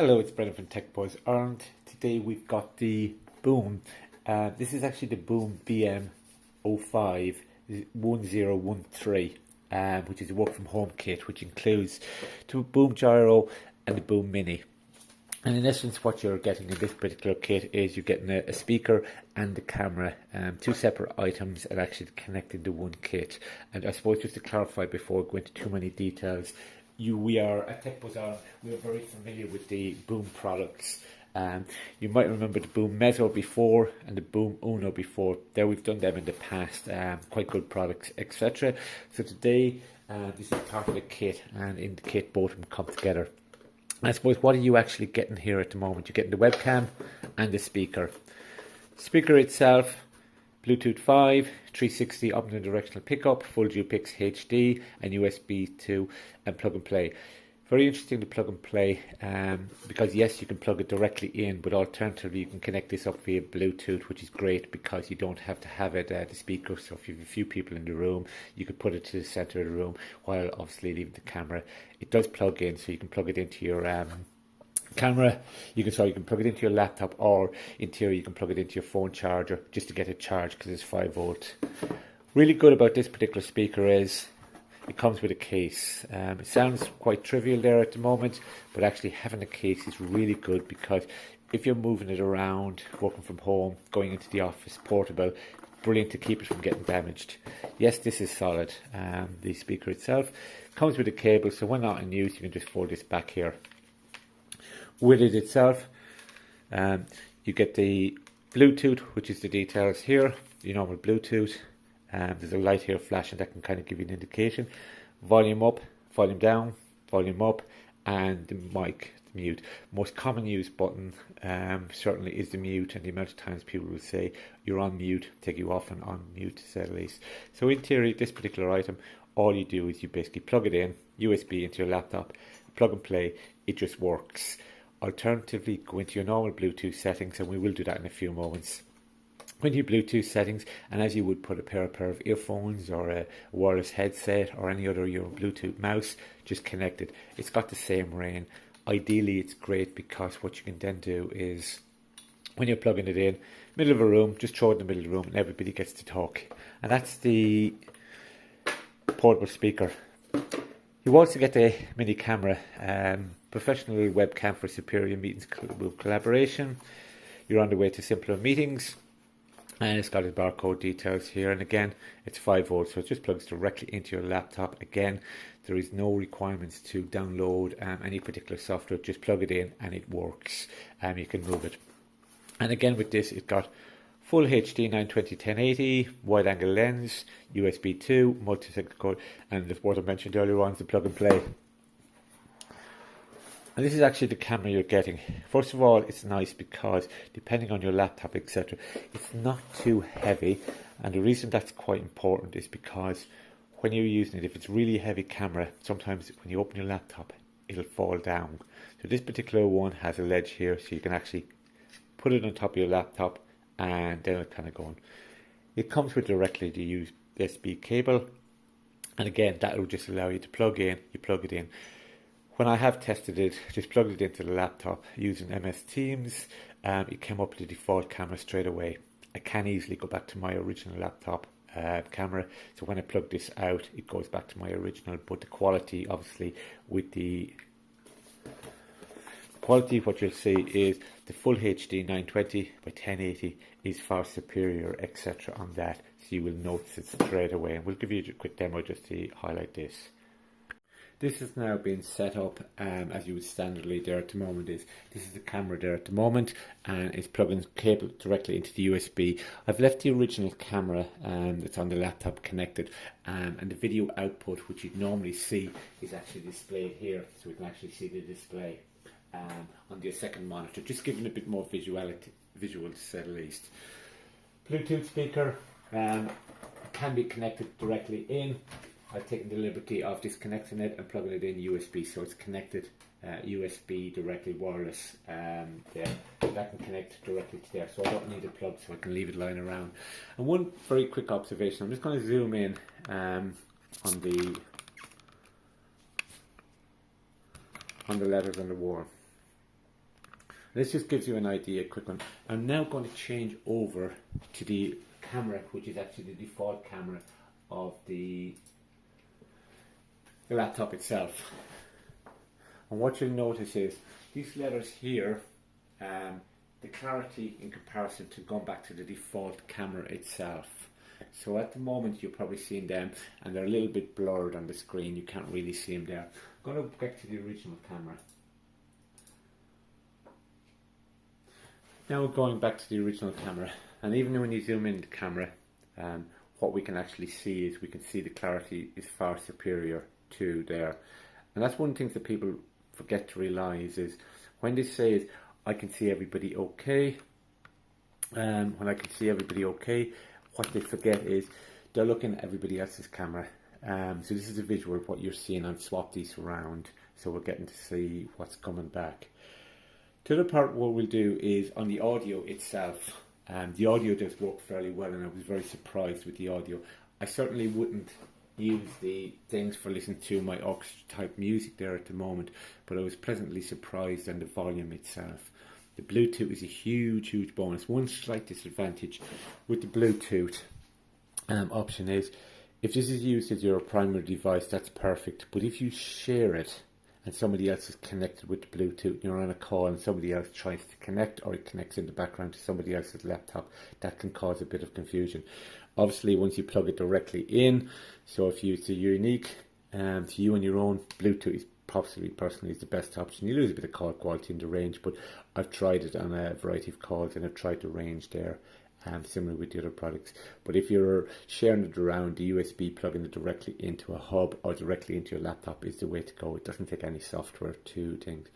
Hello, it's Brendan from Tech Boys Ireland. Today we've got the Boom. This is actually the Boom BM05 1013, which is a work from home kit, which includes the Boom Giro and the Boom Mini. And in essence, what you're getting in this particular kit is you're getting a speaker and the camera, two separate items, and actually connected to one kit. And I suppose just to clarify before I go into too many details, we are at Tech Boys Ireland, we are very familiar with the Boom products. You might remember the Boom Mezzo before and the Boom Uno before. There we've done them in the past, quite good products, etc. So today, this is part of the kit, and in the kit both of them come together. I suppose, what are you actually getting here at the moment? You're getting the webcam and the speaker. Speaker itself, Bluetooth 5, 360 omnidirectional pickup, full Dupix HD, and USB 2, and plug and play. Very interesting to plug and play, because yes, you can plug it directly in, but alternatively you can connect this up via Bluetooth, which is great because you don't have to have it the speaker. So if you have a few people in the room, you could put it to the center of the room while obviously leaving the camera. It does plug in, so you can plug it into your camera. You can plug it into your laptop, or in theory you can plug it into your phone charger just to get it charged, because it's 5 volt. Really good about this particular speaker is it comes with a case. It sounds quite trivial there at the moment, but actually having a case is really good, because if you're moving it around, working from home, going into the office, portable, brilliant to keep it from getting damaged. Yes, this is solid. The speaker itself comes with a cable, so when not in use you can just fold this back here. With it itself, you get the Bluetooth, which is the details here, the normal Bluetooth. There's a light here flashing that can kind of give you an indication. Volume up, volume down, volume up, and the mic, the mute. Most common used button certainly is the mute, and the amount of times people will say you're on mute, take you off and on mute, to say the least. So in theory, this particular item, all you do is you basically plug it in, USB into your laptop, plug and play, it just works. Alternatively, go into your normal Bluetooth settings, and we will do that in a few moments. Go into your Bluetooth settings, and as you would put a pair of earphones or a wireless headset or any other your Bluetooth mouse, just connect it. It's got the same ring. Ideally, it's great because what you can then do is, when you're plugging it in, middle of a room, just throw it in the middle of the room and everybody gets to talk. And that's the portable speaker. You also get the mini camera, professional webcam for superior meetings with collaboration. You're on the way to simpler meetings, and it's got its barcode details here. And again, it's 5 volts, so it just plugs directly into your laptop. Again, there is no requirements to download any particular software. Just plug it in and it works. You can move it. And again, with this, it's got full HD 920 1080, wide angle lens, USB 2, multi-signal code, and what I mentioned earlier on is the plug and play. And this is actually the camera you're getting. First of all, it's nice because depending on your laptop, etc., it's not too heavy. And the reason that's quite important is because when you're using it, if it's really heavy camera, sometimes when you open your laptop, it'll fall down. So this particular one has a ledge here, so you can actually put it on top of your laptop, and then it's kind of going. It comes with directly the USB cable, and again, that will just allow you to plug in. You plug it in. When I have tested it, just plugged it into the laptop using MS Teams, it came up with the default camera straight away. I can easily go back to my original laptop camera, so when I plug this out, it goes back to my original, but the quality, obviously, with the quality, what you'll see is the full HD 920 by 1080 is far superior, etc. on that, so you will notice it straight away. And we'll give you a quick demo just to highlight this. This has now been set up as you would standardly there at the moment. This is the camera there at the moment, and it's plugging cable directly into the USB. I've left the original camera that's on the laptop connected, and the video output, which you'd normally see, is actually displayed here, so we can actually see the display on the second monitor, just giving a bit more visual to say the least. Bluetooth speaker can be connected directly in. I've taken the liberty of disconnecting it and plugging it in USB, so it's connected USB directly wireless there. That can connect directly to there, so I don't need a plug, so I can leave it lying around. And one very quick observation, I'm just going to zoom in on the letters on the wall. This just gives you an idea, a quick one. I'm now going to change over to the camera, which is actually the default camera of the laptop itself. And what you'll notice is these letters here, the clarity in comparison to going back to the default camera itself. So at the moment you're probably seeing them and they're a little bit blurred on the screen, you can't really see them there. I'm going to get to the original camera. Now we're going back to the original camera, and even when you zoom in the camera, what we can actually see is we can see the clarity is far superior to there. And that's one thing that people forget to realise is when they say I can see everybody okay, when I can see everybody okay, what they forget is they're looking at everybody else's camera. So this is a visual of what you're seeing. I've swapped these around so we're getting to see what's coming back. The other part what we'll do is on the audio itself. The audio does work fairly well, and I was very surprised with the audio. I certainly wouldn't use the things for listening to my aux type music there at the moment, but I was pleasantly surprised on the volume itself. The Bluetooth is a huge bonus. One slight disadvantage with the Bluetooth option is if this is used as your primary device, that's perfect, but if you share it and somebody else is connected with the Bluetooth, you're on a call and somebody else tries to connect, or it connects in the background to somebody else's laptop, that can cause a bit of confusion. Obviously once you plug it directly in, so if it's unique to you and your own, Bluetooth is possibly personally is the best option. You lose a bit of call quality in the range, but I've tried it on a variety of calls and I've tried the range there, similar with the other products. But if you're sharing it around, the USB, plugging it directly into a hub or directly into your laptop is the way to go. It doesn't take any software to things.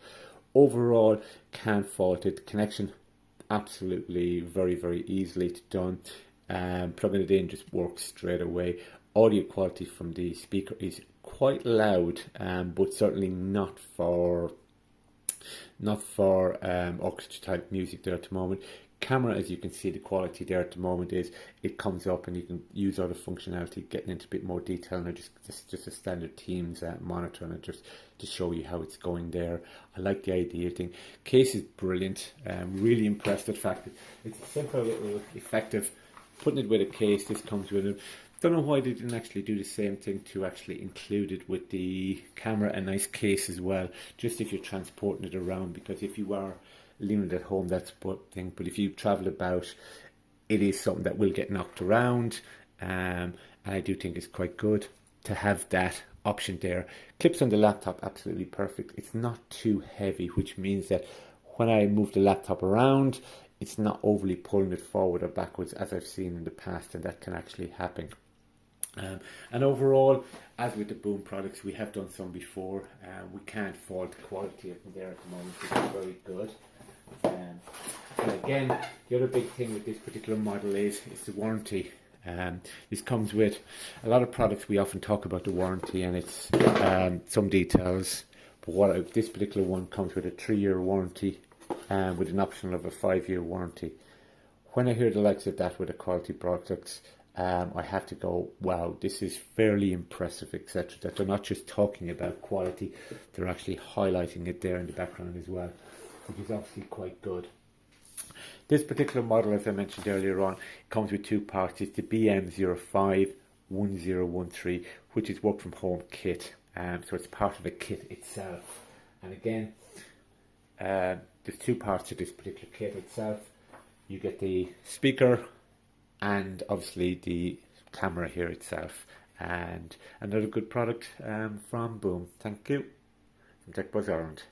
Overall, can't fault it. Connection absolutely very easily done. Plugging it in just works straight away. Audio quality from the speaker is quite loud, but certainly not for aux type music there at the moment. Camera, as you can see, the quality there at the moment is it comes up and you can use other functionality, getting into a bit more detail, and just a standard Teams monitor, and just to show you how it's going there. I like the idea thing. Case is brilliant. Really impressed with the fact that it's a simple little effective. Putting it with a case, this comes with it. Don't know why they didn't actually do the same thing to actually include it with the camera, a nice case as well, just if you're transporting it around, because if you are leaving it at home, that's one thing, but if you travel about, it is something that will get knocked around, and I do think it's quite good to have that option there. Clips on the laptop, absolutely perfect. It's not too heavy, which means that when I move the laptop around, it's not overly pulling it forward or backwards as I've seen in the past, and that can actually happen. And overall, as with the Boom products, we have done some before. We can't fault the quality of them there at the moment, which is very good. And again, the other big thing with this particular model is the warranty. This comes with a lot of products. We often talk about the warranty and it's some details, but this particular one comes with a 3-year warranty with an option of a 5-year warranty. When I hear the likes of that with the quality products, I have to go, wow, this is fairly impressive, etc. That they're not just talking about quality, they're actually highlighting it there in the background as well, which is obviously quite good. This particular model, as I mentioned earlier on, comes with 2 parts. It's the BM05 1013, which is work from home kit, so it's part of a kit itself. And again, there's 2 parts to this particular kit itself. You get the speaker and obviously the camera here itself, and another good product from Boom. Thank you. From Tech Buzz Ireland.